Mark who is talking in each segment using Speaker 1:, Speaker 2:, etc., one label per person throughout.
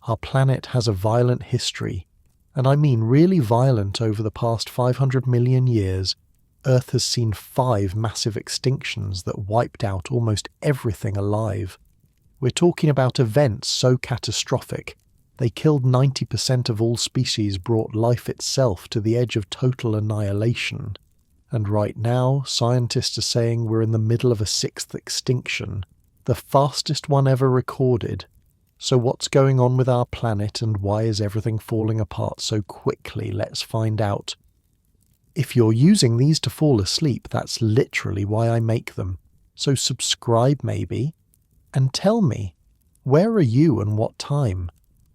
Speaker 1: Our planet has a violent history, and I mean really violent. Over the past 500 million years, Earth has seen 5 massive extinctions that wiped out almost everything alive. We're talking about events so catastrophic, they killed 90% of all species, brought life itself to the edge of total annihilation. And right now, scientists are saying we're in the middle of a 6th extinction, the fastest one ever recorded. So what's going on with our planet, and why is everything falling apart so quickly? Let's find out. If you're using these to fall asleep, that's literally why I make them. So subscribe maybe, and tell me, where are you and what time?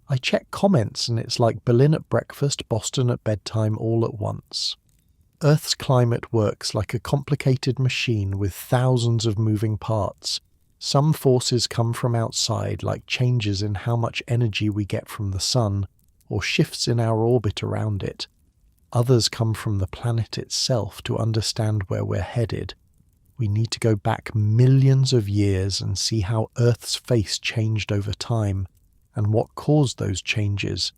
Speaker 1: I check comments and it's like Berlin at breakfast, Boston at bedtime all at once. Earth's climate works like a complicated machine with thousands of moving parts. Some forces come from outside, like changes in how much energy we get from the sun, or shifts in our orbit around it. Others come from the planet itself. To understand where we're headed, we need to go back millions of years and see how Earth's face changed over time, and what caused those changes.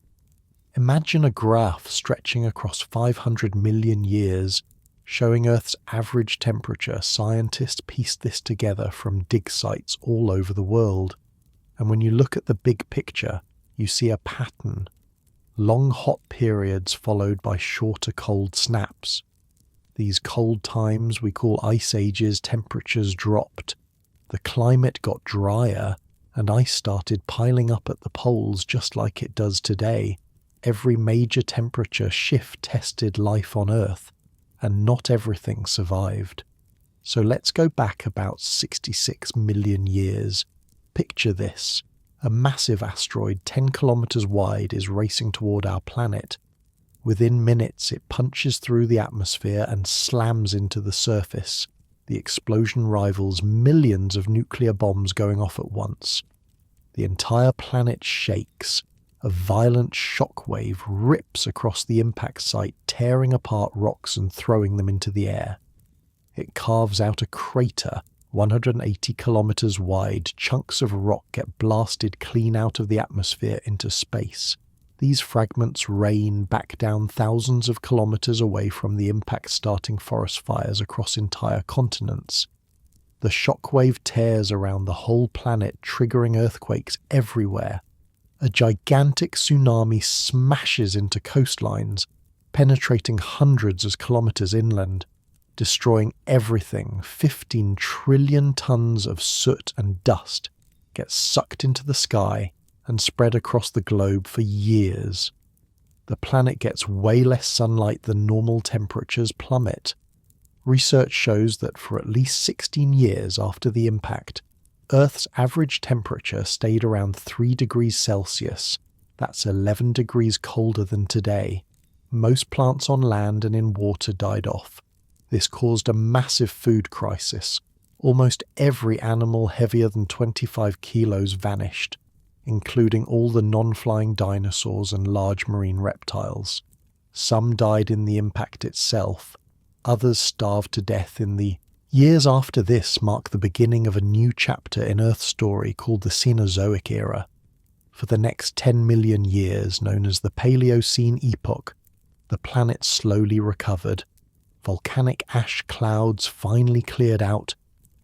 Speaker 1: Imagine a graph stretching across 500 million years, showing Earth's average temperature. Scientists pieced this together from dig sites all over the world. And when you look at the big picture, you see a pattern. Long hot periods followed by shorter cold snaps. These cold times we call ice ages. Temperatures dropped. The climate got drier, and ice started piling up at the poles just like it does today. Every major temperature shift tested life on Earth, and not everything survived. So let's go back about 66 million years. Picture this. A massive asteroid 10 kilometers wide is racing toward our planet. Within minutes, it punches through the atmosphere and slams into the surface. The explosion rivals millions of nuclear bombs going off at once. The entire planet shakes. A violent shockwave rips across the impact site, tearing apart rocks and throwing them into the air. It carves out a crater 180 kilometers wide. Chunks of rock get blasted clean out of the atmosphere into space. These fragments rain back down thousands of kilometers away from the impact, starting forest fires across entire continents. The shockwave tears around the whole planet, triggering earthquakes everywhere. A gigantic tsunami smashes into coastlines, penetrating hundreds of kilometers inland, destroying everything. 15 trillion tons of soot and dust get sucked into the sky and spread across the globe for years. The planet gets way less sunlight than normal. Temperatures plummet. Research shows that for at least 16 years after the impact, Earth's average temperature stayed around 3 degrees Celsius. That's 11 degrees colder than today. Most plants on land and in water died off. This caused a massive food crisis. Almost every animal heavier than 25 kilos vanished, including all the non-flying dinosaurs and large marine reptiles. Some died in the impact itself. Others starved to death in the years after. This marked the beginning of a new chapter in Earth's story called the Cenozoic era. For the next 10 million years, known as the Paleocene epoch, the planet slowly recovered. Volcanic ash clouds finally cleared out,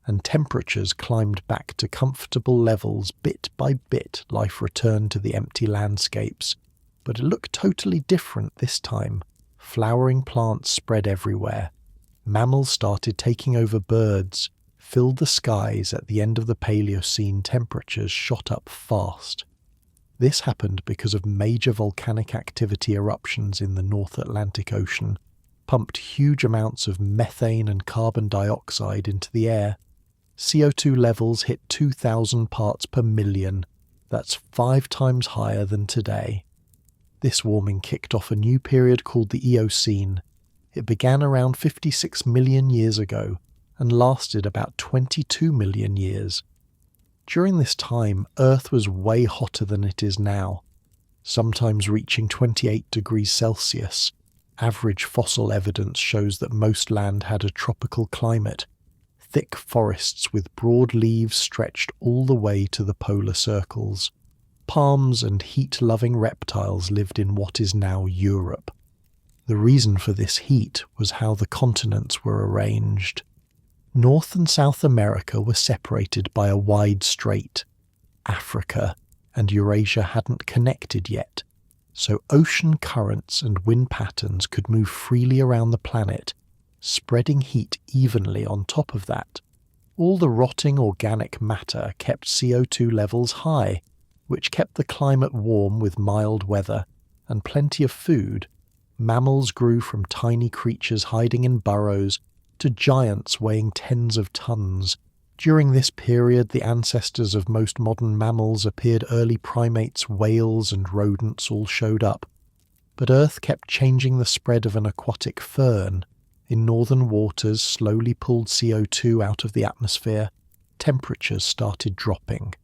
Speaker 1: and temperatures climbed back to comfortable levels. Bit by bit, life returned to the empty landscapes. But it looked totally different this time. Flowering plants spread everywhere. Mammals started taking over birds, filled the skies. At the end of the Paleocene, temperatures shot up fast. This happened because of major volcanic activity. Eruptions in the North Atlantic Ocean pumped huge amounts of methane and carbon dioxide into the air. CO2 levels hit 2,000 parts per million. That's 5 times higher than today. This warming kicked off a new period called the Eocene. It began around 56 million years ago and lasted about 22 million years. During this time, Earth was way hotter than it is now, sometimes reaching 28 degrees Celsius. Average fossil evidence shows that most land had a tropical climate. Thick forests with broad leaves stretched all the way to the polar circles. palms and heat-loving reptiles lived in what is now Europe. The reason for this heat was how the continents were arranged. North and South America were separated by a wide strait. Africa and Eurasia hadn't connected yet, so ocean currents and wind patterns could move freely around the planet, spreading heat evenly on top of that. All the rotting organic matter kept CO2 levels high, which kept the climate warm with mild weather and plenty of food. Mammals grew from tiny creatures hiding in burrows to giants weighing tens of tons. During this period, the ancestors of most modern mammals appeared. Early primates, whales and rodents all showed up. But Earth kept changing. The spread of an aquatic fern in northern waters slowly pulled CO2 out of the atmosphere. Temperatures started dropping.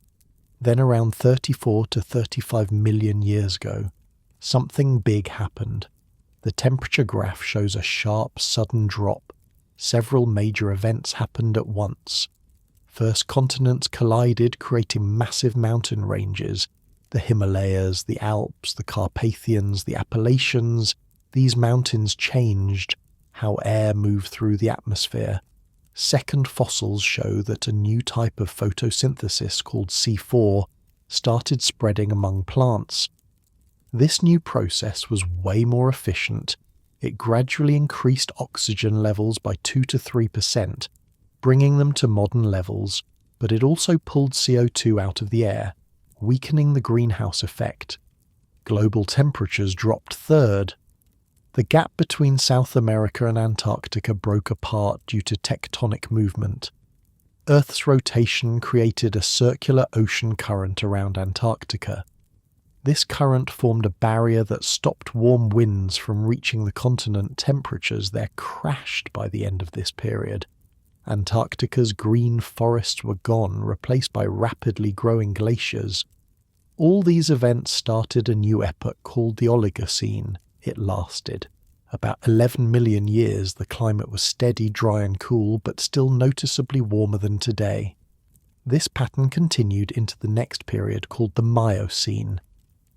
Speaker 1: Then around 34 to 35 million years ago, something big happened. The temperature graph shows a sharp, sudden drop. Several major events happened at once. First, continents collided, creating massive mountain ranges. The Himalayas, the Alps, the Carpathians, the Appalachians. These mountains changed how air moved through the atmosphere. Second, fossils show that a new type of photosynthesis called C4 started spreading among plants. This new process was way more efficient. It gradually increased oxygen levels by 2 to 3%, bringing them to modern levels, but it also pulled CO2 out of the air, weakening the greenhouse effect. Global temperatures dropped. Third, the gap between South America and Antarctica broke apart due to tectonic movement. Earth's rotation created a circular ocean current around Antarctica. This current formed a barrier that stopped warm winds from reaching the continent. Temperatures there crashed by the end of this period. Antarctica's green forests were gone, replaced by rapidly growing glaciers. All these events started a new epoch called the Oligocene. It lasted about 11 million years. The climate was steady, dry and cool, but still noticeably warmer than today. This pattern continued into the next period called the Miocene.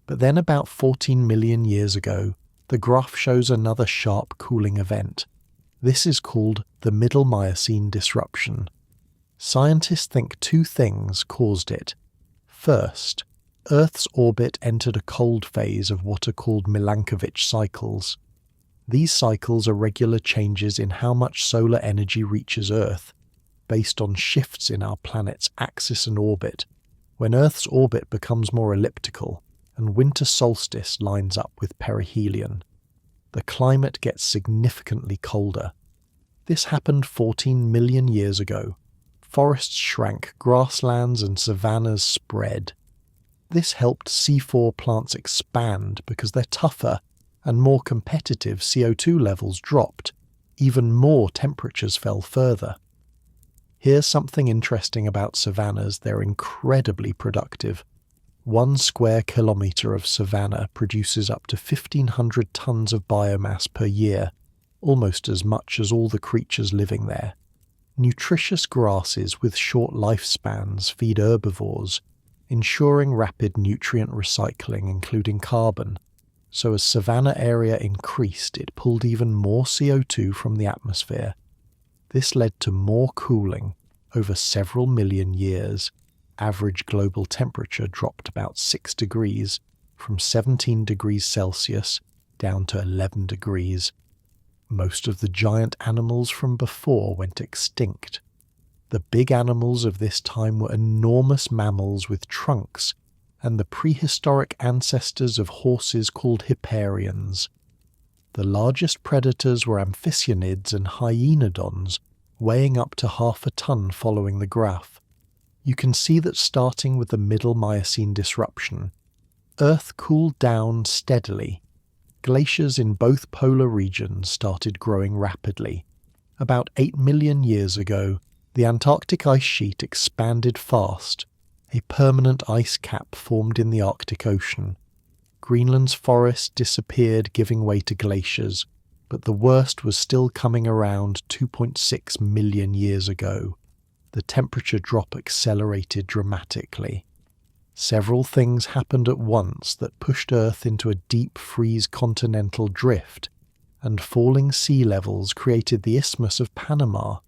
Speaker 1: But then about 14 million years ago, the graph shows another sharp cooling event. This is called the Middle Miocene disruption. Scientists think two things caused it. First, Earth's orbit entered a cold phase of what are called Milankovitch cycles. These cycles are regular changes in how much solar energy reaches Earth, based on shifts in our planet's axis and orbit. When Earth's orbit becomes more elliptical, and winter solstice lines up with perihelion, the climate gets significantly colder. This happened 14 million years ago. Forests shrank, grasslands and savannas spread. This helped C4 plants expand because they're tougher and more competitive. CO2 levels dropped. Even more, temperatures fell further. Here's something interesting about savannas. They're incredibly productive. 1 square kilometre of savanna produces up to 1,500 tons of biomass per year, almost as much as all the creatures living there. Nutritious grasses with short lifespans feed herbivores, ensuring rapid nutrient recycling, including carbon. So as savanna area increased, it pulled even more CO2 from the atmosphere. This led to more cooling over several million years. Average global temperature dropped about 6 degrees, from 17 degrees Celsius down to 11 degrees. Most of the giant animals from before went extinct. The big animals of this time were enormous mammals with trunks, and the prehistoric ancestors of horses called hipparions. The largest predators were amphicyonids and hyenodons, weighing up to half a ton following the graph. You can see that starting with the Middle Miocene disruption, Earth cooled down steadily. Glaciers in both polar regions started growing rapidly. About 8 million years ago, the Antarctic ice sheet expanded fast. A permanent ice cap formed in the Arctic Ocean. Greenland's forests disappeared, giving way to glaciers, but the worst was still coming around 2.6 million years ago. The temperature drop accelerated dramatically. Several things happened at once that pushed Earth into a deep freeze continental drift, and falling sea levels created the Isthmus of Panama.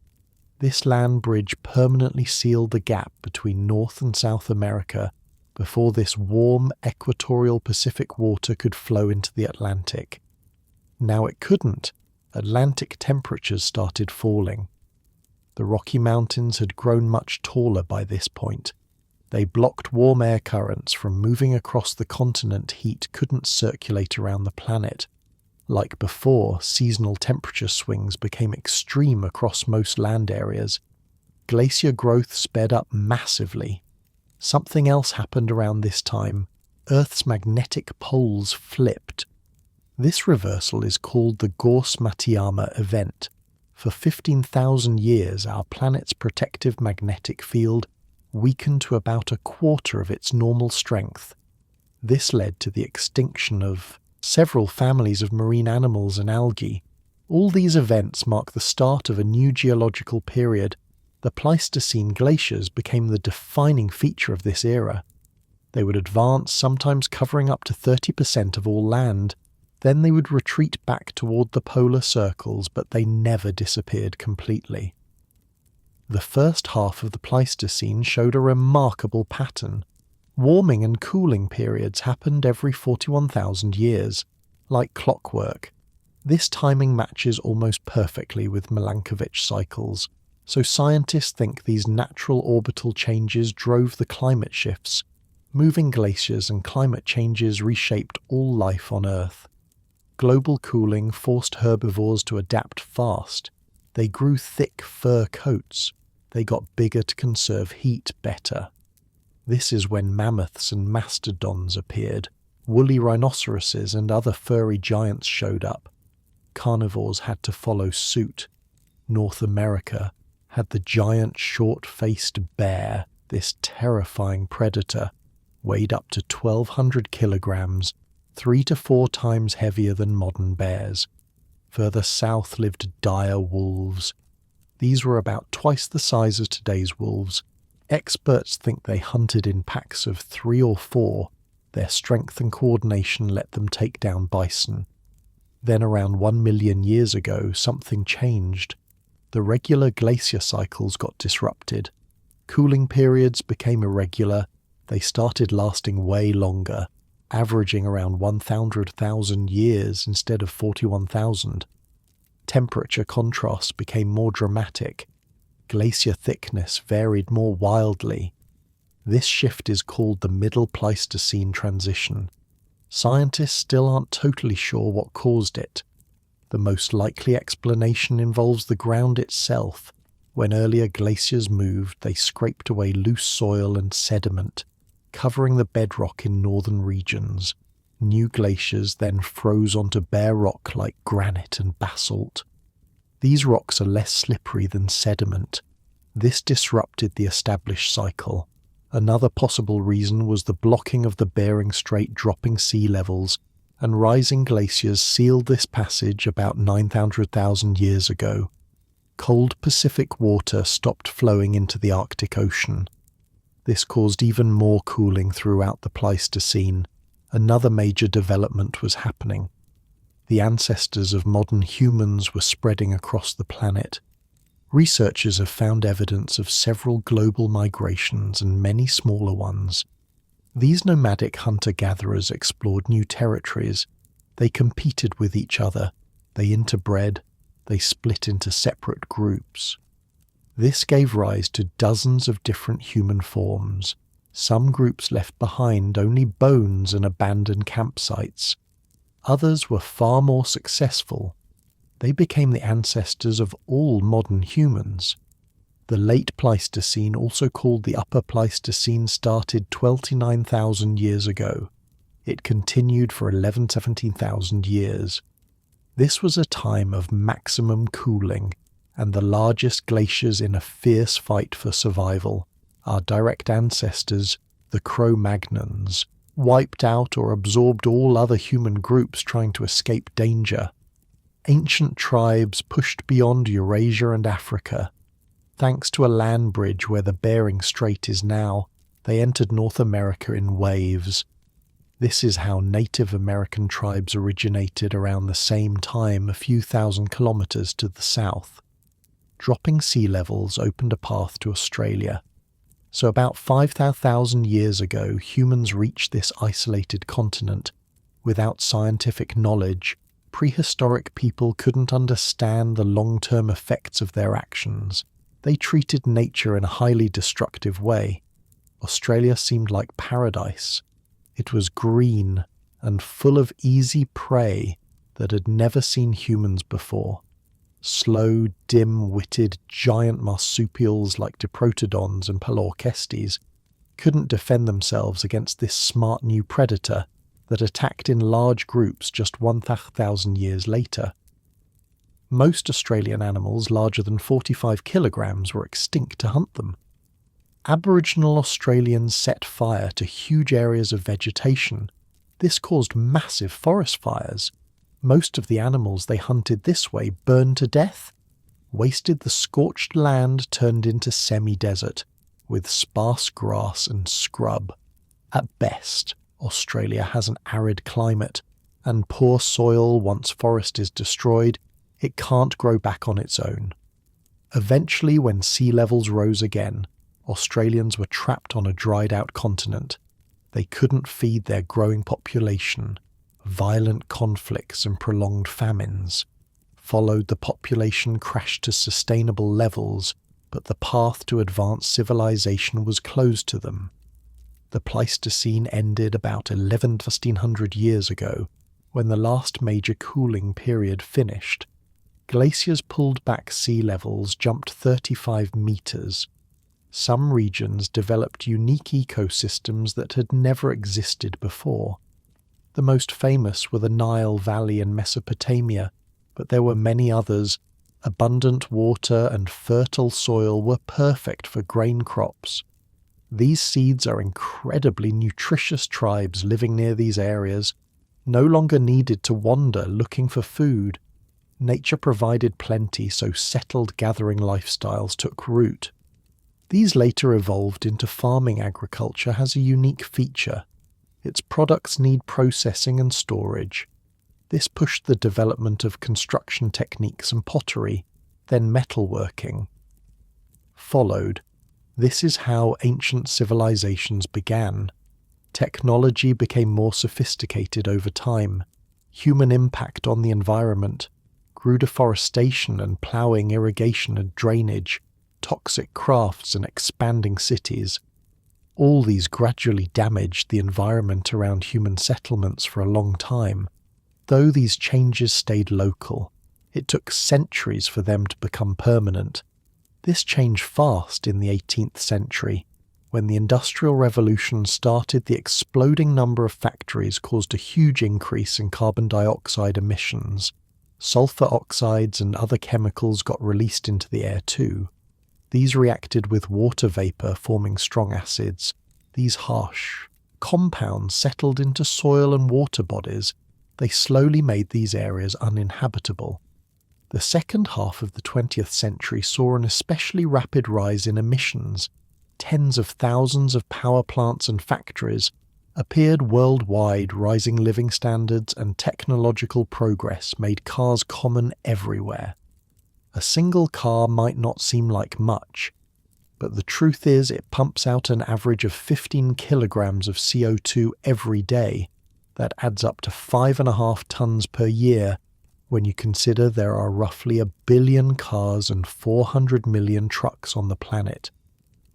Speaker 1: This land bridge permanently sealed the gap between North and South America before this warm equatorial Pacific water could flow into the Atlantic. Now it couldn't. Atlantic temperatures started falling. The Rocky Mountains had grown much taller by this point. They blocked warm air currents from moving across the continent. Heat couldn't circulate around the planet. Like before, seasonal temperature swings became extreme across most land areas. Glacier growth sped up massively. Something else happened around this time. Earth's magnetic poles flipped. This reversal is called the Gauss-Matiyama event. For 15,000 years, our planet's protective magnetic field weakened to about a quarter of its normal strength. This led to the extinction of several families of marine animals and algae. All these events mark the start of a new geological period. The Pleistocene glaciers became the defining feature of this era. They would advance, sometimes covering up to 30% of all land. Then they would retreat back toward the polar circles, but they never disappeared completely. The first half of the Pleistocene showed a remarkable pattern. Warming and cooling periods happened every 41,000 years, like clockwork. This timing matches almost perfectly with Milankovitch cycles, so scientists think these natural orbital changes drove the climate shifts. Moving glaciers and climate changes reshaped all life on Earth. Global cooling forced herbivores to adapt fast. They grew thick fur coats. They got bigger to conserve heat better. This is when mammoths and mastodons appeared. Woolly rhinoceroses and other furry giants showed up. Carnivores had to follow suit. North America had the giant short-faced bear, this terrifying predator, weighed up to 1,200 kilograms, 3 to 4 times heavier than modern bears. Further south lived dire wolves. These were about twice the size of today's wolves. Experts think they hunted in packs of 3 or 4. Their strength and coordination let them take down bison. Then around 1 million years ago, something changed. The regular glacier cycles got disrupted. Cooling periods became irregular. They started lasting way longer, averaging around 100,000 years instead of 41,000. Temperature contrasts became more dramatic. Glacier thickness varied more wildly. This shift is called the Middle Pleistocene transition. Scientists still aren't totally sure what caused it. The most likely explanation involves the ground itself. When earlier glaciers moved, they scraped away loose soil and sediment, covering the bedrock in northern regions. New glaciers then froze onto bare rock like granite and basalt. These rocks are less slippery than sediment. This disrupted the established cycle. Another possible reason was the blocking of the Bering Strait dropping sea levels, and rising glaciers sealed this passage about 900,000 years ago. Cold Pacific water stopped flowing into the Arctic Ocean. This caused even more cooling throughout the Pleistocene. Another major development was happening. The ancestors of modern humans were spreading across the planet. Researchers have found evidence of several global migrations and many smaller ones. These nomadic hunter-gatherers explored new territories. They competed with each other. They interbred. They split into separate groups. This gave rise to dozens of different human forms. Some groups left behind only bones and abandoned campsites. Others were far more successful. They became the ancestors of all modern humans. The late Pleistocene, also called the Upper Pleistocene, started 29,000 years ago. It continued for 17,000 years. This was a time of maximum cooling and the largest glaciers in a fierce fight for survival. Our direct ancestors, the Cro-Magnons, wiped out or absorbed all other human groups trying to escape danger. Ancient tribes pushed beyond Eurasia and Africa. Thanks to a land bridge where the Bering Strait is now, they entered North America in waves. This is how Native American tribes originated around the same time a few thousand kilometers to the south. Dropping sea levels opened a path to Australia. So about 5,000 years ago, humans reached this isolated continent. Without scientific knowledge, prehistoric people couldn't understand the long-term effects of their actions. They treated nature in a highly destructive way. Australia seemed like paradise. It was green and full of easy prey that had never seen humans before. Slow, dim-witted giant marsupials like diprotodons and pelorchestes couldn't defend themselves against this smart new predator that attacked in large groups just 1,000 years later. Most Australian animals larger than 45 kilograms were extinct to hunt them. Aboriginal Australians set fire to huge areas of vegetation. This caused massive forest fires. Most of the animals they hunted this way burned to death. Wasted the scorched land turned into semi-desert, with sparse grass and scrub. At best, Australia has an arid climate, and poor soil once forest is destroyed, it can't grow back on its own. Eventually, when sea levels rose again, Australians were trapped on a dried-out continent. They couldn't feed their growing population. Violent conflicts and prolonged famines followed. The population crashed to sustainable levels, but the path to advanced civilization was closed to them. The Pleistocene ended about 1,100 years ago, when the last major cooling period finished. Glaciers pulled back sea levels jumped 35 meters. Some regions developed unique ecosystems that had never existed before. The most famous were the Nile Valley in Mesopotamia, but there were many others. Abundant water and fertile soil were perfect for grain crops. These seeds are incredibly nutritious. Tribes living near these areas no longer needed to wander looking for food. Nature provided plenty, so settled gathering lifestyles took root. These later evolved into farming. Agriculture has a unique feature. Its products need processing and storage. This pushed the development of construction techniques and pottery, then metalworking. Followed. This is how ancient civilizations began. Technology became more sophisticated over time. Human impact on the environment grew. Deforestation and ploughing, irrigation and drainage, toxic crafts and expanding cities. All these gradually damaged the environment around human settlements for a long time. Though these changes stayed local, it took centuries for them to become permanent. This changed fast in the 18th century. When the Industrial Revolution started, the exploding number of factories caused a huge increase in carbon dioxide emissions. Sulfur oxides and other chemicals got released into the air too. These reacted with water vapor, forming strong acids. These harsh compounds settled into soil and water bodies. They slowly made these areas uninhabitable. The second half of the 20th century saw an especially rapid rise in emissions. Tens of thousands of power plants and factories appeared worldwide. Rising living standards and technological progress made cars common everywhere. A single car might not seem like much, but the truth is it pumps out an average of 15 kilograms of CO2 every day. That adds up to 5.5 tons per year when you consider there are roughly 1 billion cars and 400 million trucks on the planet.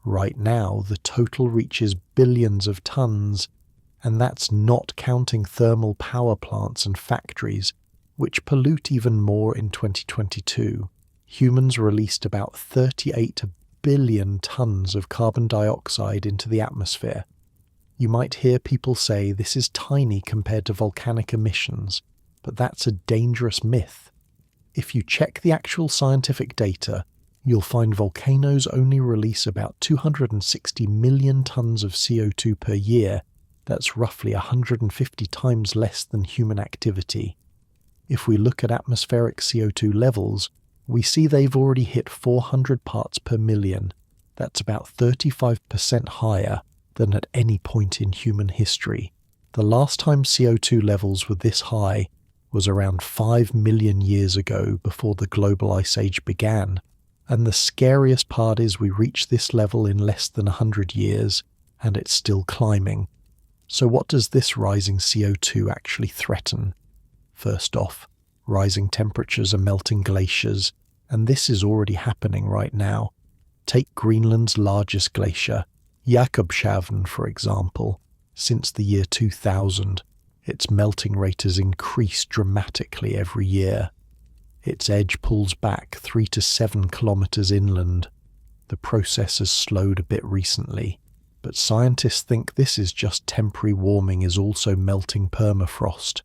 Speaker 1: Right now, the total reaches billions of tons, and that's not counting thermal power plants and factories, which pollute even more. In 2022. Humans released about 38 billion tons of carbon dioxide into the atmosphere. You might hear people say this is tiny compared to volcanic emissions, but that's a dangerous myth. If you check the actual scientific data, you'll find volcanoes only release about 260 million tons of CO2 per year. That's roughly 150 times less than human activity. If we look at atmospheric CO2 levels, we see they've already hit 400 parts per million. That's about 35% higher than at any point in human history. The last time CO2 levels were this high was around 5 million years ago, before the global ice age began. And the scariest part is we reached this level in less than 100 years, and it's still climbing. So what does this rising CO2 actually threaten? First off, rising temperatures are melting glaciers, and this is already happening right now. Take Greenland's largest glacier, Jakobshavn, for example. Since the year 2000, its melting rate has increased dramatically every year. Its edge pulls back 3 to 7 kilometers inland. The process has slowed a bit recently, but scientists think this is just temporary warming is also melting permafrost.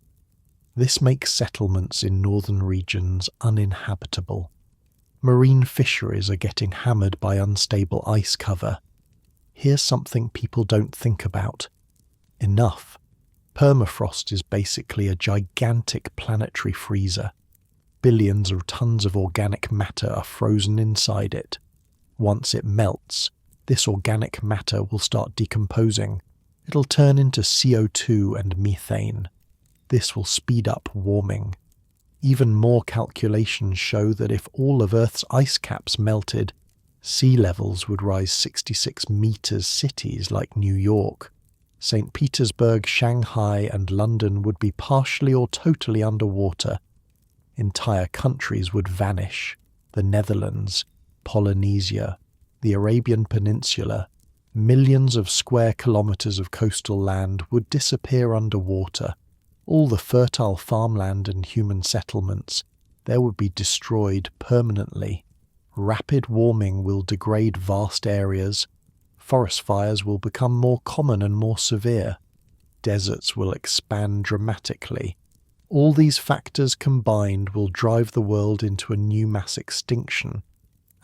Speaker 1: This makes settlements in northern regions uninhabitable. Marine fisheries are getting hammered by unstable ice cover. Here's something people don't think about enough. Permafrost is basically a gigantic planetary freezer. Billions of tons of organic matter are frozen inside it. Once it melts, this organic matter will start decomposing. It'll turn into CO2 and methane. This will speed up warming. Even more calculations show that if all of Earth's ice caps melted, sea levels would rise 66 meters. Cities like New York, St. Petersburg, Shanghai, and London would be partially or totally underwater. Entire countries would vanish. The Netherlands, Polynesia, the Arabian Peninsula, millions of square kilometers of coastal land would disappear underwater. All the fertile farmland and human settlements, there would be destroyed permanently. Rapid warming will degrade vast areas. Forest fires will become more common and more severe. Deserts will expand dramatically. All these factors combined will drive the world into a new mass extinction.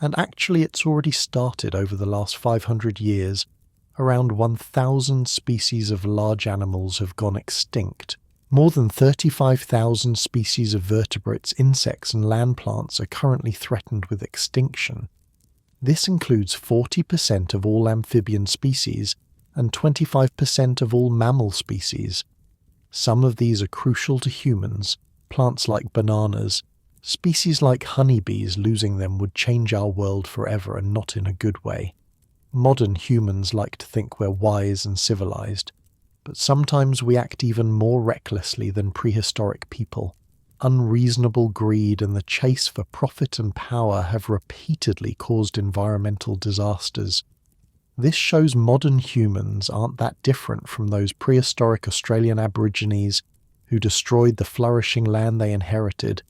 Speaker 1: And actually it's already started over the last 500 years. Around 1,000 species of large animals have gone extinct. More than 35,000 species of vertebrates, insects and land plants are currently threatened with extinction. This includes 40% of all amphibian species and 25% of all mammal species. Some of these are crucial to humans, plants like bananas. Species like honeybees, losing them would change our world forever, and not in a good way. Modern humans like to think we're wise and civilized, but sometimes we act even more recklessly than prehistoric people. Unreasonable greed and the chase for profit and power have repeatedly caused environmental disasters. This shows modern humans aren't that different from those prehistoric Australian Aborigines who destroyed the flourishing land they inherited.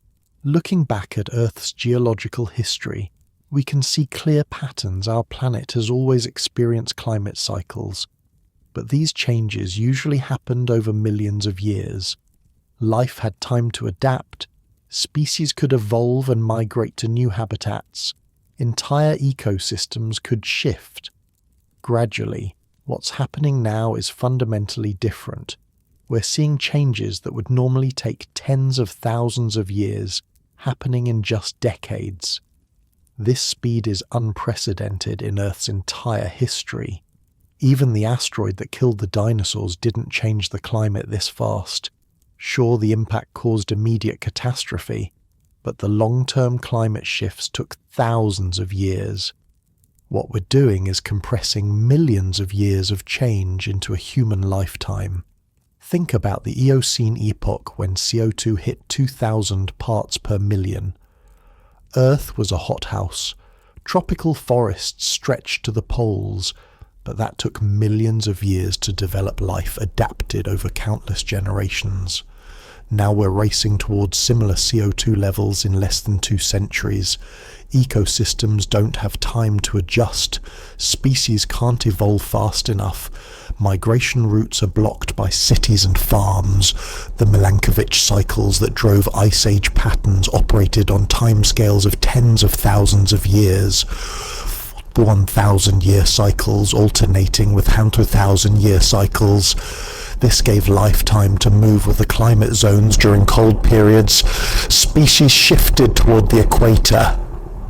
Speaker 1: Looking back at Earth's geological history, we can see clear patterns. Our planet has always experienced climate cycles, but these changes usually happened over millions of years. Life had time to adapt. Species could evolve and migrate to new habitats. Entire ecosystems could shift. Gradually, what's happening now is fundamentally different. We're seeing changes that would normally take tens of thousands of years, happening in just decades. This speed is unprecedented in Earth's entire history. Even the asteroid that killed the dinosaurs didn't change the climate this fast. Sure, the impact caused immediate catastrophe, but the long-term climate shifts took thousands of years. What we're doing is compressing millions of years of change into a human lifetime. Think about the Eocene epoch when CO2 hit 2,000 parts per million. Earth was a hothouse. Tropical forests stretched to the poles, but that took millions of years to develop life adapted over countless generations. Now we're racing towards similar CO2 levels in less than 2 centuries. Ecosystems don't have time to adjust. Species can't evolve fast enough. Migration routes are blocked by cities and farms. The Milankovitch cycles that drove Ice Age patterns operated on timescales of tens of thousands of years. 1,000-year cycles alternating with 100,000-year cycles. This gave life time to move with the climate zones during cold periods. Species shifted toward the equator.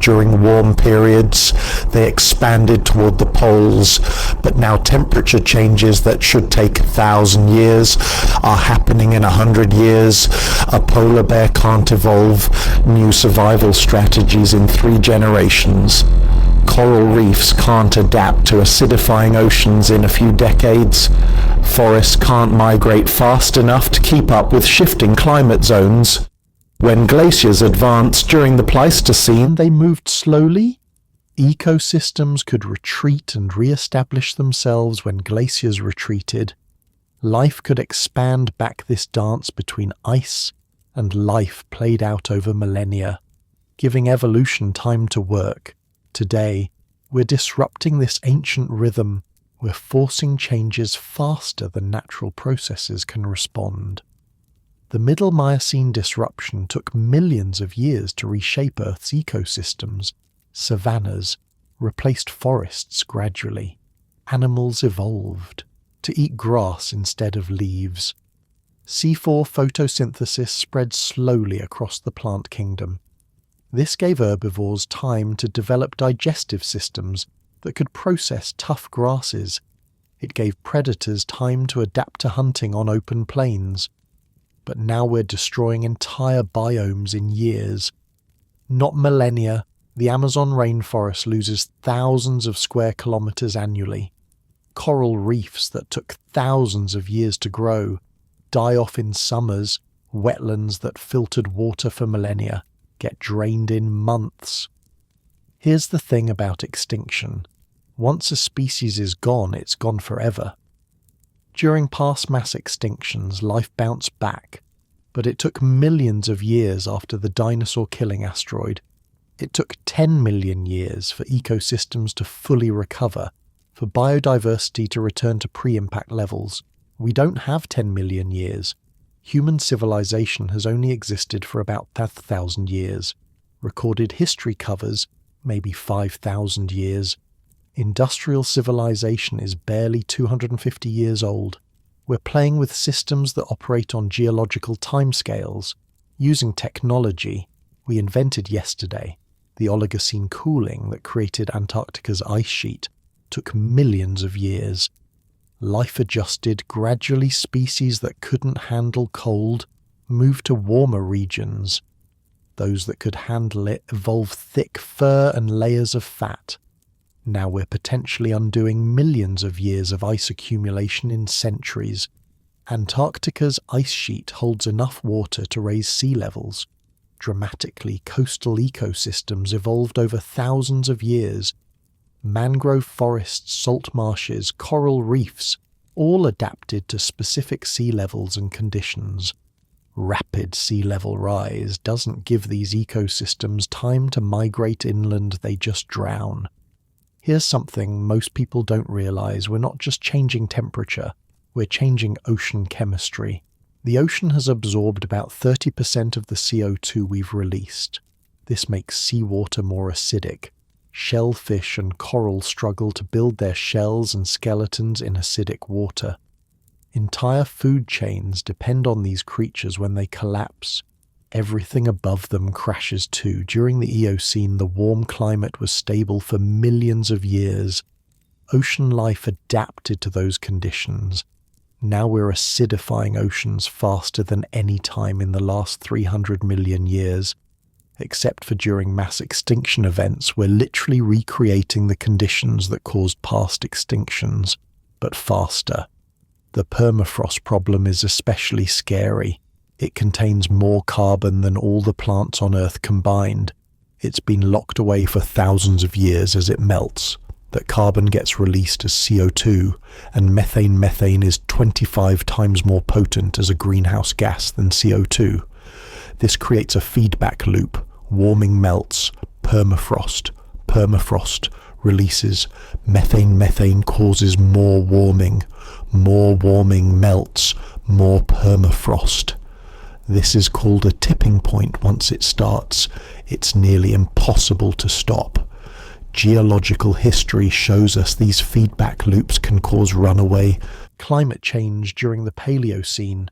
Speaker 1: During warm periods, they expanded toward the poles, but now temperature changes that should take 1,000 years are happening in 100 years. A polar bear can't evolve new survival strategies in 3 generations. Coral reefs can't adapt to acidifying oceans in a few decades. Forests can't migrate fast enough to keep up with shifting climate zones. When glaciers advanced during the Pleistocene, they moved slowly. Ecosystems could retreat and re-establish themselves when glaciers retreated. Life could expand back. This dance between ice and life played out over millennia, giving evolution time to work. Today, we're disrupting this ancient rhythm. We're forcing changes faster than natural processes can respond. The Middle Miocene disruption took millions of years to reshape Earth's ecosystems. Savannas replaced forests gradually. Animals evolved to eat grass instead of leaves. C4 photosynthesis spread slowly across the plant kingdom. This gave herbivores time to develop digestive systems that could process tough grasses. It gave predators time to adapt to hunting on open plains. But now we're destroying entire biomes in years. Not millennia. The Amazon rainforest loses thousands of square kilometers annually. Coral reefs that took thousands of years to grow die off in summers. Wetlands that filtered water for millennia get drained in months. Here's the thing about extinction. Once a species is gone, it's gone forever. During past mass extinctions, life bounced back, but it took millions of years after the dinosaur-killing asteroid. It took 10 million years for ecosystems to fully recover, for biodiversity to return to pre-impact levels. We don't have 10 million years. Human civilization has only existed for about 1,000 years. Recorded history covers maybe 5,000 years. Industrial civilization is barely 250 years old. We're playing with systems that operate on geological timescales. Using technology we invented yesterday, the Oligocene cooling that created Antarctica's ice sheet, took millions of years. Life adjusted gradually. Species that couldn't handle cold moved to warmer regions. Those that could handle it evolved thick fur and layers of fat. Now we're potentially undoing millions of years of ice accumulation in centuries. Antarctica's ice sheet holds enough water to raise sea levels. Dramatically, coastal ecosystems evolved over thousands of years. Mangrove forests, salt marshes, coral reefs, all adapted to specific sea levels and conditions. Rapid sea level rise doesn't give these ecosystems time to migrate inland, they just drown. Here's something most people don't realize. We're not just changing temperature, we're changing ocean chemistry. The ocean has absorbed about 30% of the CO2 we've released. This makes seawater more acidic. Shellfish and coral struggle to build their shells and skeletons in acidic water. Entire food chains depend on these creatures. When they collapse, everything above them crashes too. During the Eocene, the warm climate was stable for millions of years. Ocean life adapted to those conditions. Now we're acidifying oceans faster than any time in the last 300 million years. Except for during mass extinction events, we're literally recreating the conditions that caused past extinctions, but faster. The permafrost problem is especially scary. It contains more carbon than all the plants on Earth combined. It's been locked away for thousands of years. As it melts, that carbon gets released as CO2, and methane is 25 times more potent as a greenhouse gas than CO2. This creates a feedback loop. Warming melts, permafrost releases, methane causes more warming melts, more permafrost. This is called a tipping point. Once it starts, it's nearly impossible to stop. Geological history shows us these feedback loops can cause runaway. Climate change during the Paleocene,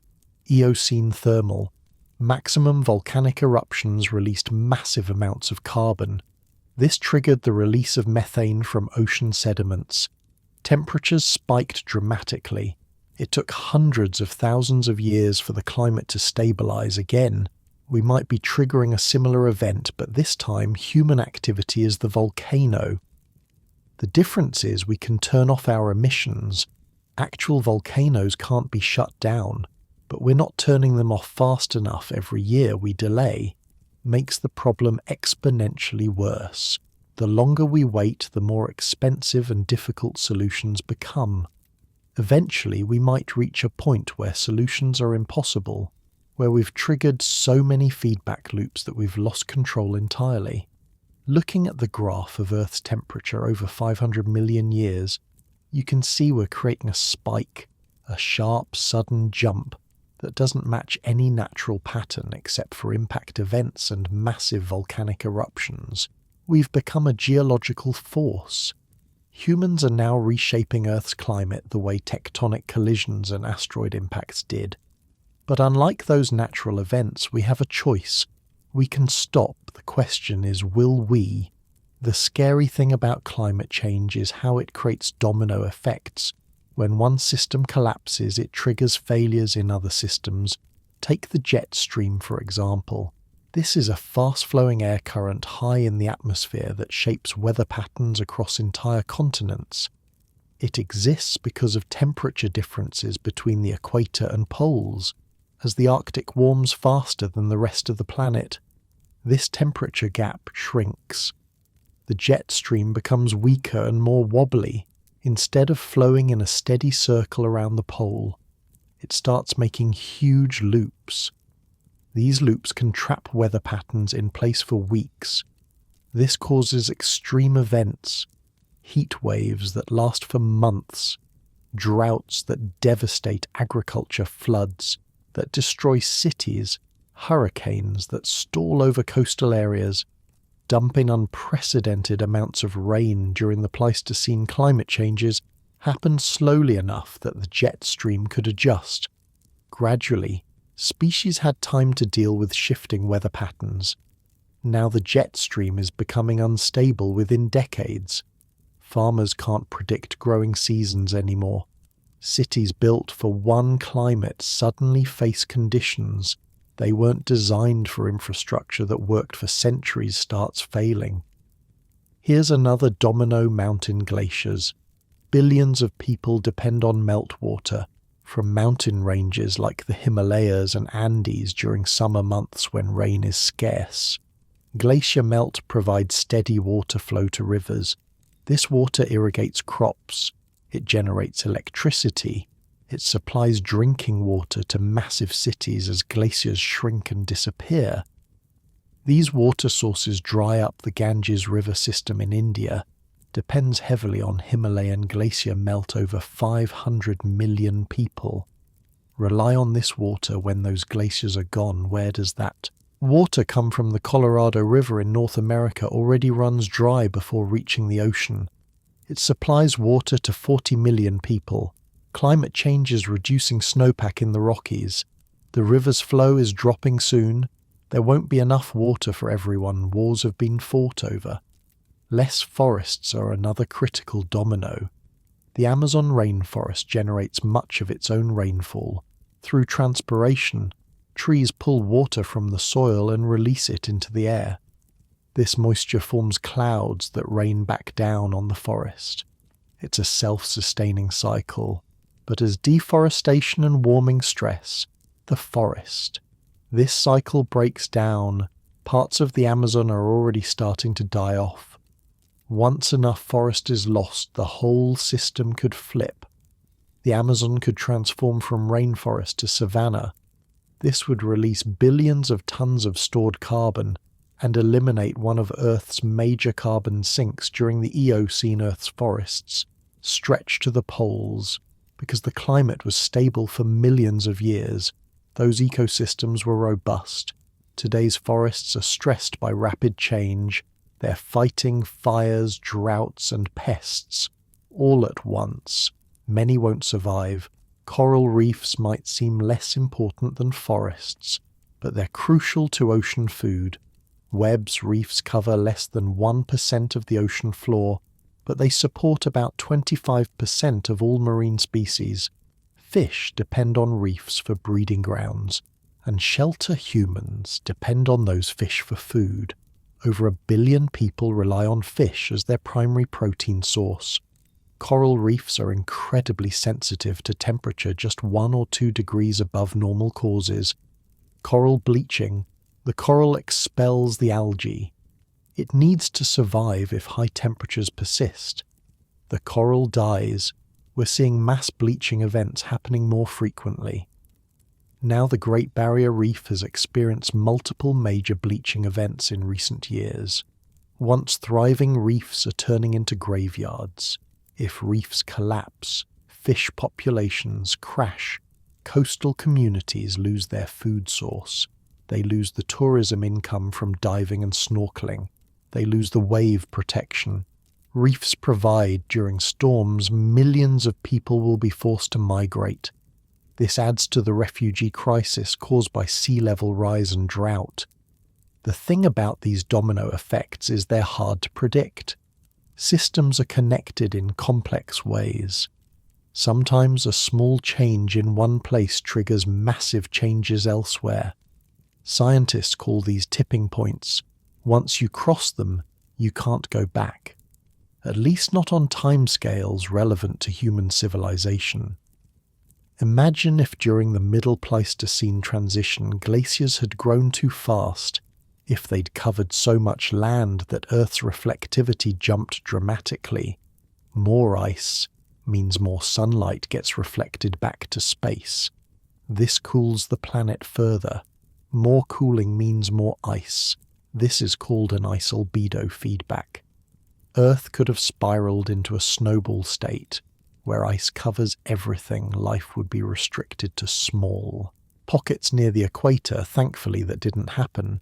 Speaker 1: Eocene thermal, maximum volcanic eruptions released massive amounts of carbon. This triggered the release of methane from ocean sediments. Temperatures spiked dramatically. It took hundreds of thousands of years for the climate to stabilize again. We might be triggering a similar event, but this time human activity is the volcano. The difference is we can turn off our emissions. Actual volcanoes can't be shut down, but we're not turning them off fast enough. Every year we delay makes the problem exponentially worse. The longer we wait, the more expensive and difficult solutions become. Eventually, we might reach a point where solutions are impossible, where we've triggered so many feedback loops that we've lost control entirely. Looking at the graph of Earth's temperature over 500 million years, you can see we're creating a spike, a sharp, sudden jump that doesn't match any natural pattern except for impact events and massive volcanic eruptions. We've become a geological force. Humans are now reshaping Earth's climate the way tectonic collisions and asteroid impacts did. But unlike those natural events, we have a choice. We can stop. The question is, will we? The scary thing about climate change is how it creates domino effects. When one system collapses, it triggers failures in other systems. Take the jet stream, for example. This is a fast-flowing air current high in the atmosphere that shapes weather patterns across entire continents. It exists because of temperature differences between the equator and poles. As the Arctic warms faster than the rest of the planet, this temperature gap shrinks. The jet stream becomes weaker and more wobbly. Instead of flowing in a steady circle around the pole, it starts making huge loops. These loops can trap weather patterns in place for weeks. This causes extreme events, heat waves that last for months, droughts that devastate agriculture, floods that destroy cities, hurricanes that stall over coastal areas, dumping unprecedented amounts of rain during the Pleistocene climate changes happened slowly enough that the jet stream could adjust. Gradually, species had time to deal with shifting weather patterns. Now the jet stream is becoming unstable within decades. Farmers can't predict growing seasons anymore. Cities built for one climate suddenly face conditions they weren't designed for. Infrastructure that worked for centuries starts failing. Here's another domino: mountain glaciers. Billions of people depend on meltwater from mountain ranges like the Himalayas and Andes during summer months when rain is scarce. Glacier melt provides steady water flow to rivers. This water irrigates crops. It generates electricity. It supplies drinking water to massive cities as glaciers shrink and disappear. These water sources dry up. The Ganges river system in India depends heavily on Himalayan glacier melt. Over 500 million people rely on this water. When those glaciers are gone, where does that water come from? The Colorado River in North America already runs dry before reaching the ocean. It supplies water to 40 million people. Climate change is reducing snowpack in the Rockies. The river's flow is dropping soon. There won't be enough water for everyone. Wars have been fought over. Less forests are another critical domino. The Amazon rainforest generates much of its own rainfall. Through transpiration, trees pull water from the soil and release it into the air. This moisture forms clouds that rain back down on the forest. It's a self-sustaining cycle. But as deforestation and warming stress the forest, this cycle breaks down. Parts of the Amazon are already starting to die off. Once enough forest is lost, the whole system could flip. The Amazon could transform from rainforest to savanna. This would release billions of tons of stored carbon and eliminate one of Earth's major carbon sinks. During the Eocene, Earth's forests stretched to the poles. Because the climate was stable for millions of years, those ecosystems were robust. Today's forests are stressed by rapid change. They're fighting fires, droughts, and pests all at once. Many won't survive. Coral reefs might seem less important than forests, but they're crucial to ocean food. Webs reefs cover less than 1% of the ocean floor, but they support about 25% of all marine species. Fish depend on reefs for breeding grounds, and shelter humans depend on those fish for food. Over 1 billion people rely on fish as their primary protein source. Coral reefs are incredibly sensitive to temperature just 1 or 2 degrees above normal causes. Coral bleaching. The coral expels the algae. It needs to survive if high temperatures persist. The coral dies. We're seeing mass bleaching events happening more frequently. Now the Great Barrier Reef has experienced multiple major bleaching events in recent years. Once thriving reefs are turning into graveyards. If reefs collapse, fish populations crash, coastal communities lose their food source. They lose the tourism income from diving and snorkeling. They lose the wave protection. Reefs provide during storms. Millions of people will be forced to migrate. This adds to the refugee crisis caused by sea level rise and drought. The thing about these domino effects is they're hard to predict. Systems are connected in complex ways. Sometimes a small change in one place triggers massive changes elsewhere. Scientists call these tipping points. Once you cross them, you can't go back. At least not on timescales relevant to human civilization. Imagine if during the Middle Pleistocene transition glaciers had grown too fast, if they'd covered so much land that Earth's reflectivity jumped dramatically. More ice means more sunlight gets reflected back to space. This cools the planet further. More cooling means more ice. This is called an ice albedo feedback. Earth could have spiraled into a snowball state, where ice covers everything. Life would be restricted to small pockets near the equator. Thankfully, that didn't happen.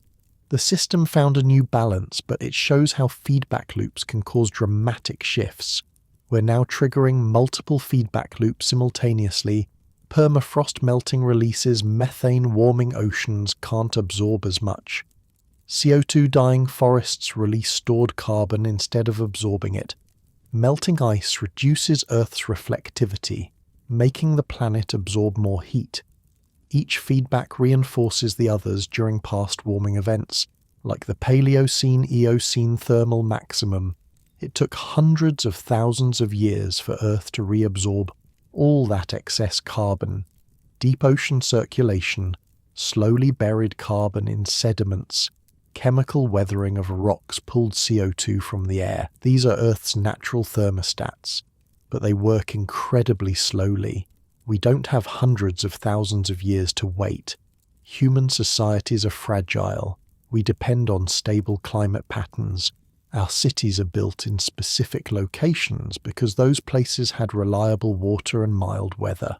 Speaker 1: The system found a new balance, but it shows how feedback loops can cause dramatic shifts. We're now triggering multiple feedback loops simultaneously. Permafrost melting releases methane, warming oceans can't absorb as much. CO2 dying forests release stored carbon instead of absorbing it. Melting ice reduces Earth's reflectivity, making the planet absorb more heat. Each feedback reinforces the others during past warming events, like the Paleocene-Eocene thermal maximum. It took hundreds of thousands of years for Earth to reabsorb all that excess carbon. Deep ocean circulation, slowly buried carbon in sediments, chemical weathering of rocks pulled CO2 from the air. These are Earth's natural thermostats, but they work incredibly slowly. We don't have hundreds of thousands of years to wait. Human societies are fragile. We depend on stable climate patterns. Our cities are built in specific locations because those places had reliable water and mild weather.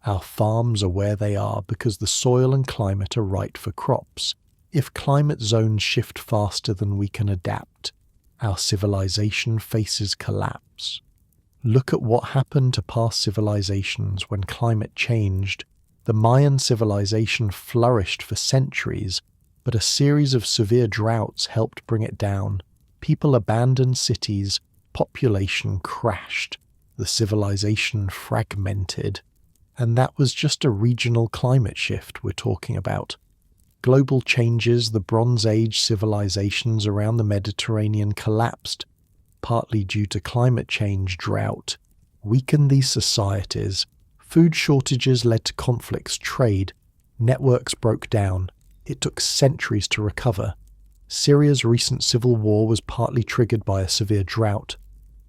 Speaker 1: Our farms are where they are because the soil and climate are right for crops. If climate zones shift faster than we can adapt, our civilization faces collapse. Look at what happened to past civilizations when climate changed. The Mayan civilization flourished for centuries, but a series of severe droughts helped bring it down. People abandoned cities, population crashed, the civilization fragmented. And that was just a regional climate shift we're talking about. Global changes, the Bronze Age civilizations around the Mediterranean collapsed, partly due to climate change. Drought weakened these societies. Food shortages led to conflicts, trade, networks broke down. It took centuries to recover. Syria's recent civil war was partly triggered by a severe drought.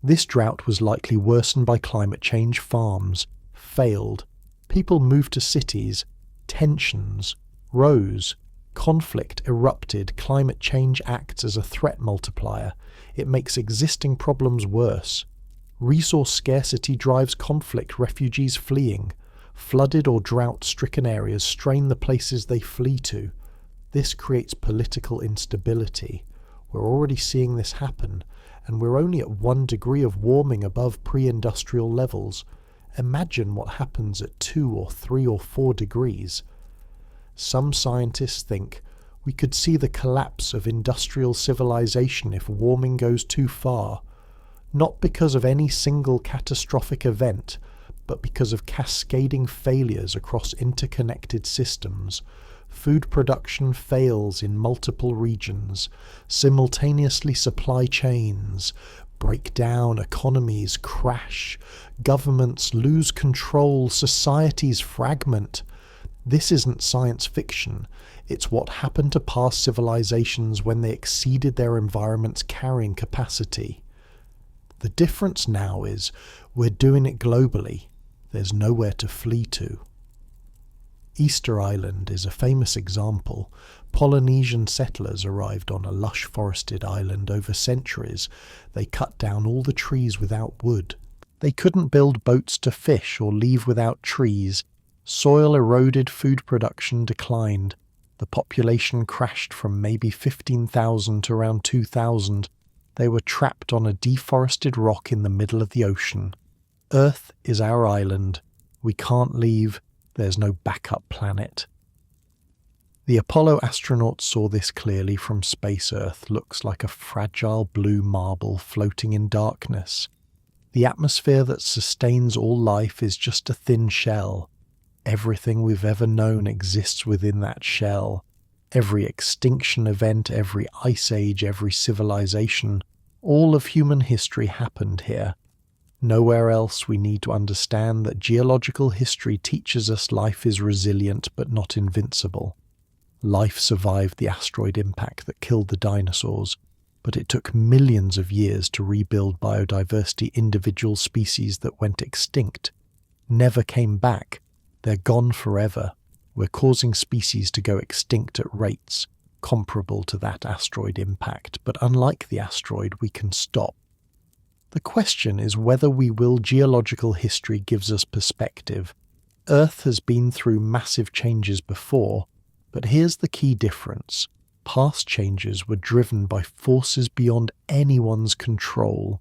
Speaker 1: This drought was likely worsened by climate change. Farms failed. People moved to cities. Tensions rose. Conflict erupted. Climate change acts as a threat multiplier. It makes existing problems worse. Resource scarcity drives conflict. Refugees fleeing. Flooded or drought-stricken areas strain the places they flee to. This creates political instability. We're already seeing this happen, and we're only at 1 degree of warming above pre-industrial levels. Imagine what happens at 2 or 3 or 4 degrees. Some scientists think We could see the collapse of industrial civilization if warming goes too far, not because of any single catastrophic event, but because of cascading failures across interconnected systems. Food production fails in multiple regions, simultaneously supply chains break down, economies crash, governments lose control, societies fragment. This isn't science fiction. It's what happened to past civilizations when they exceeded their environment's carrying capacity. The difference now is we're doing it globally. There's nowhere to flee to. Easter Island is a famous example. Polynesian settlers arrived on a lush forested island over centuries. They cut down all the trees without wood. They couldn't build boats to fish or leave without trees. Soil eroded, food production declined. The population crashed from maybe 15,000 to around 2,000. They were trapped on a deforested rock in the middle of the ocean. Earth is our island. We can't leave. There's no backup planet. The Apollo astronauts saw this clearly from space. Earth looks like a fragile blue marble floating in darkness. The atmosphere that sustains all life is just a thin shell. Everything we've ever known exists within that shell. Every extinction event, every ice age, every civilization, all of human history happened here. Nowhere else. We need to understand that geological history teaches us life is resilient but not invincible. Life survived the asteroid impact that killed the dinosaurs, but it took millions of years to rebuild biodiversity. Individual species that went extinct never came back. They're gone forever. We're causing species to go extinct at rates comparable to that asteroid impact, but unlike the asteroid, we can stop. The question is whether we will. Geological history gives us perspective. Earth has been through massive changes before, but here's the key difference. Past changes were driven by forces beyond anyone's control.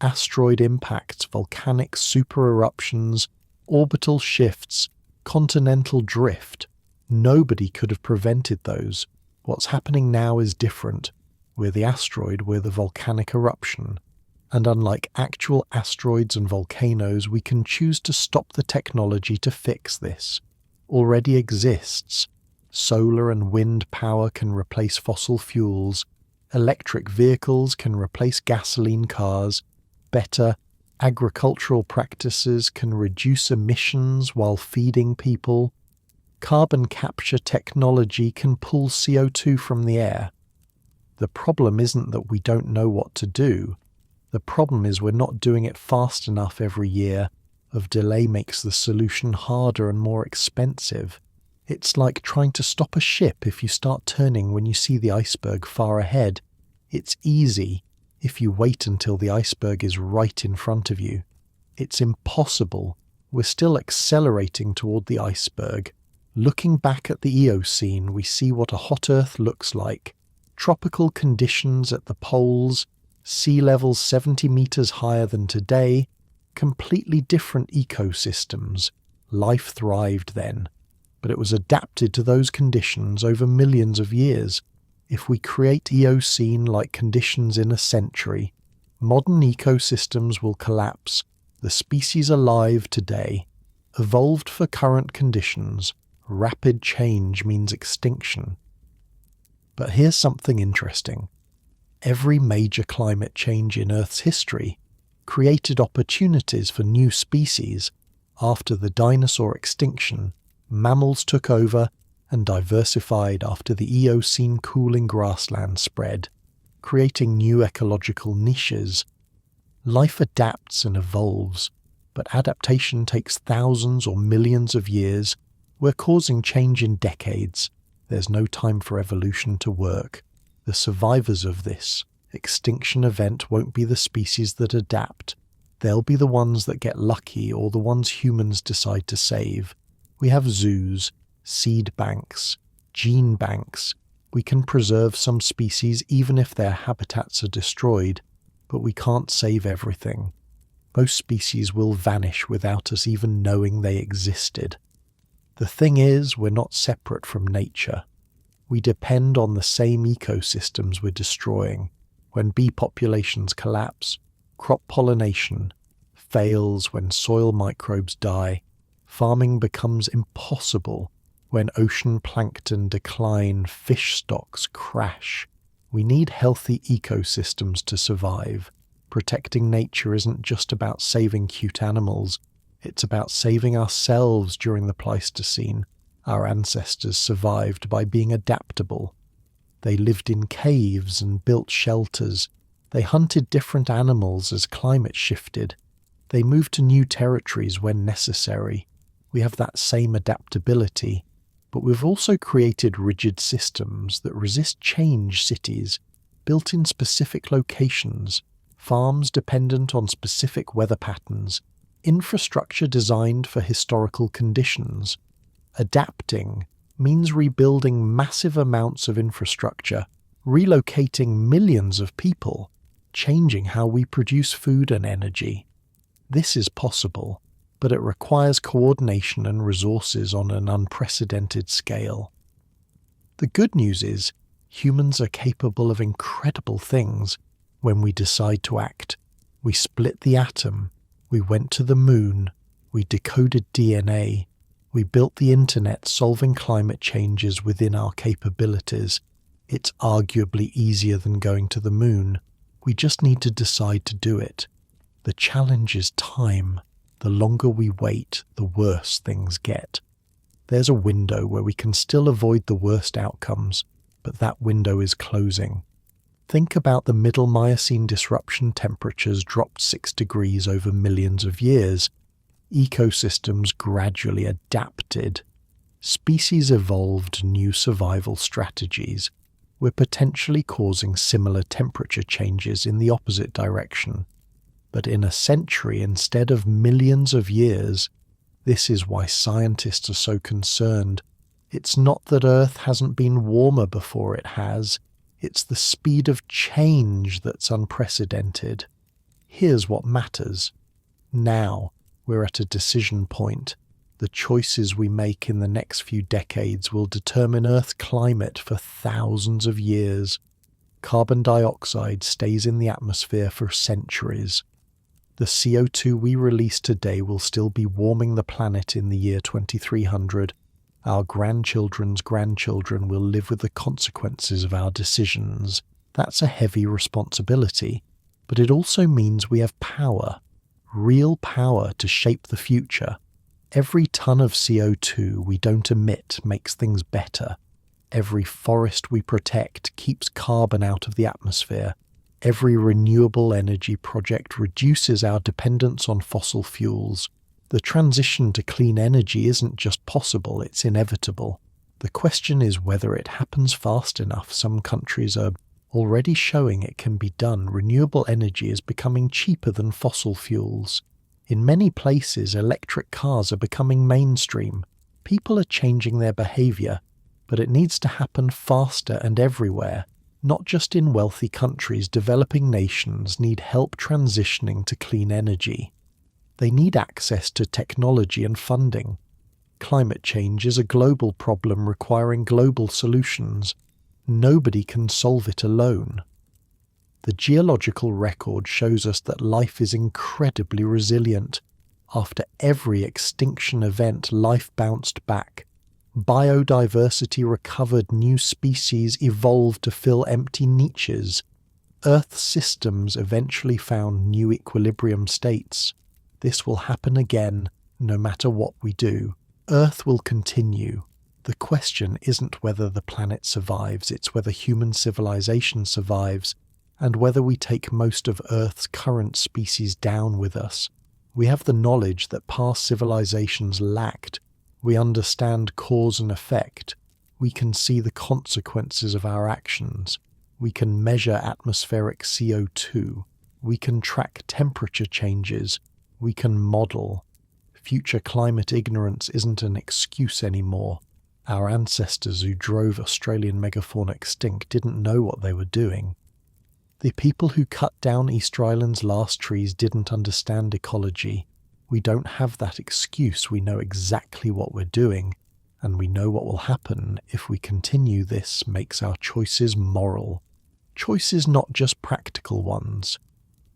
Speaker 1: Asteroid impacts, volcanic supereruptions, orbital shifts, continental drift. Nobody could have prevented those. What's happening now is different. We're the asteroid, we're the volcanic eruption. And unlike actual asteroids and volcanoes, we can choose to stop the technology to fix this. Already exists. Solar and wind power can replace fossil fuels. Electric vehicles can replace gasoline cars. Better agricultural practices can reduce emissions while feeding people. Carbon capture technology can pull CO2 from the air. The problem isn't that we don't know what to do. The problem is we're not doing it fast enough every year. Of delay makes the solution harder and more expensive. It's like trying to stop a ship if you start turning when you see the iceberg far ahead. It's easy if you wait until the iceberg is right in front of you. It's impossible. We're still accelerating toward the iceberg. Looking back at the Eocene, we see what a hot Earth looks like. Tropical conditions at the poles, sea levels 70 meters higher than today, completely different ecosystems. Life thrived then, but it was adapted to those conditions over millions of years. If we create Eocene-like conditions in a century, modern ecosystems will collapse. The species alive today evolved for current conditions. Rapid change means extinction. But here's something interesting. Every major climate change in Earth's history created opportunities for new species. After the dinosaur extinction, mammals took over and diversified after the Eocene cooling grassland spread, creating new ecological niches. Life adapts and evolves, but adaptation takes thousands or millions of years. We're causing change in decades. There's no time for evolution to work. The survivors of this extinction event won't be the species that adapt. They'll be the ones that get lucky or the ones humans decide to save. We have zoos, seed banks, gene banks. We can preserve some species even if their habitats are destroyed, but we can't save everything. Most species will vanish without us even knowing they existed. The thing is, we're not separate from nature. We depend on the same ecosystems we're destroying. When bee populations collapse, crop pollination fails, when soil microbes die, farming becomes impossible, when ocean plankton decline, fish stocks crash. We need healthy ecosystems to survive. Protecting nature isn't just about saving cute animals, it's about saving ourselves. During the Pleistocene, our ancestors survived by being adaptable. They lived in caves and built shelters. They hunted different animals as climate shifted. They moved to new territories when necessary. We have that same adaptability, but we've also created rigid systems that resist change. Cities built in specific locations, farms dependent on specific weather patterns, infrastructure designed for historical conditions. Adapting means rebuilding massive amounts of infrastructure, relocating millions of people, changing how we produce food and energy. This is possible, but it requires coordination and resources on an unprecedented scale. The good news is, humans are capable of incredible things when we decide to act. We split the atom, we went to the moon, we decoded DNA, we built the internet, solving climate changes within our capabilities. It's arguably easier than going to the moon. We just need to decide to do it. The challenge is time. The longer we wait, the worse things get. There's a window where we can still avoid the worst outcomes, but that window is closing. Think about the middle Miocene disruption. Temperatures dropped 6 degrees over millions of years. Ecosystems gradually adapted. Species evolved new survival strategies. We're potentially causing similar temperature changes in the opposite direction. But in a century instead of millions of years. This is why scientists are so concerned. It's not that Earth hasn't been warmer before, it has. It's the speed of change that's unprecedented. Here's what matters. Now we're at a decision point. The choices we make in the next few decades will determine Earth's climate for thousands of years. Carbon dioxide stays in the atmosphere for centuries. The CO2 we release today will still be warming the planet in the year 2300. Our grandchildren's grandchildren will live with the consequences of our decisions. That's a heavy responsibility, but it also means we have power, real power to shape the future. Every ton of CO2 we don't emit makes things better. Every forest we protect keeps carbon out of the atmosphere. Every renewable energy project reduces our dependence on fossil fuels. The transition to clean energy isn't just possible, it's inevitable. The question is whether it happens fast enough. Some countries are already showing it can be done. Renewable energy is becoming cheaper than fossil fuels. In many places, electric cars are becoming mainstream. People are changing their behavior, but it needs to happen faster and everywhere. Not just in wealthy countries. Developing nations need help transitioning to clean energy. They need access to technology and funding. Climate change is a global problem requiring global solutions. Nobody can solve it alone. The geological record shows us that life is incredibly resilient. After every extinction event, life bounced back. Biodiversity recovered, new species evolved to fill empty niches. Earth's systems eventually found new equilibrium states. This will happen again, no matter what we do. Earth will continue. The question isn't whether the planet survives, it's whether human civilization survives, and whether we take most of Earth's current species down with us. We have the knowledge that past civilizations lacked. We understand cause and effect. We can see the consequences of our actions. We can measure atmospheric CO2. We can track temperature changes. We can model. Future climate ignorance isn't an excuse anymore. Our ancestors who drove Australian megafauna extinct didn't know what they were doing. The people who cut down Easter Island's last trees didn't understand ecology. We don't have that excuse. We know exactly what we're doing. and we know what will happen if we continue this makes our choices moral. Choices not just practical ones.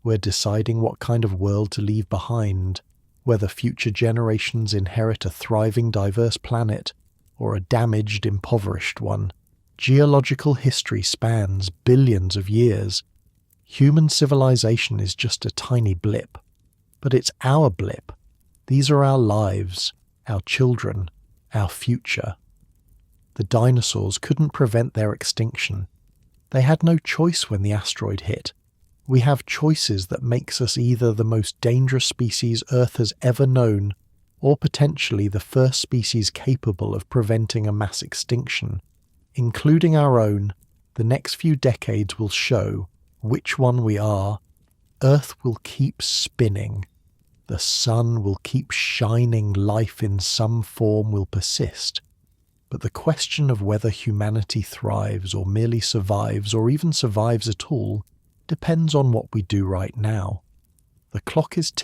Speaker 1: We're deciding what kind of world to leave behind, whether future generations inherit a thriving, diverse planet or a damaged, impoverished one. Geological history spans billions of years. Human civilization is just a tiny blip. But it's our blip. These are our lives, our children, our future. The dinosaurs couldn't prevent their extinction. They had no choice when the asteroid hit. We have choices that makes us either the most dangerous species Earth has ever known, or potentially the first species capable of preventing a mass extinction. Including our own, the next few decades will show which one we are. Earth will keep spinning. The sun will keep shining, life in some form will persist. But the question of whether humanity thrives or merely survives or even survives at all depends on what we do right now. The clock is ticking.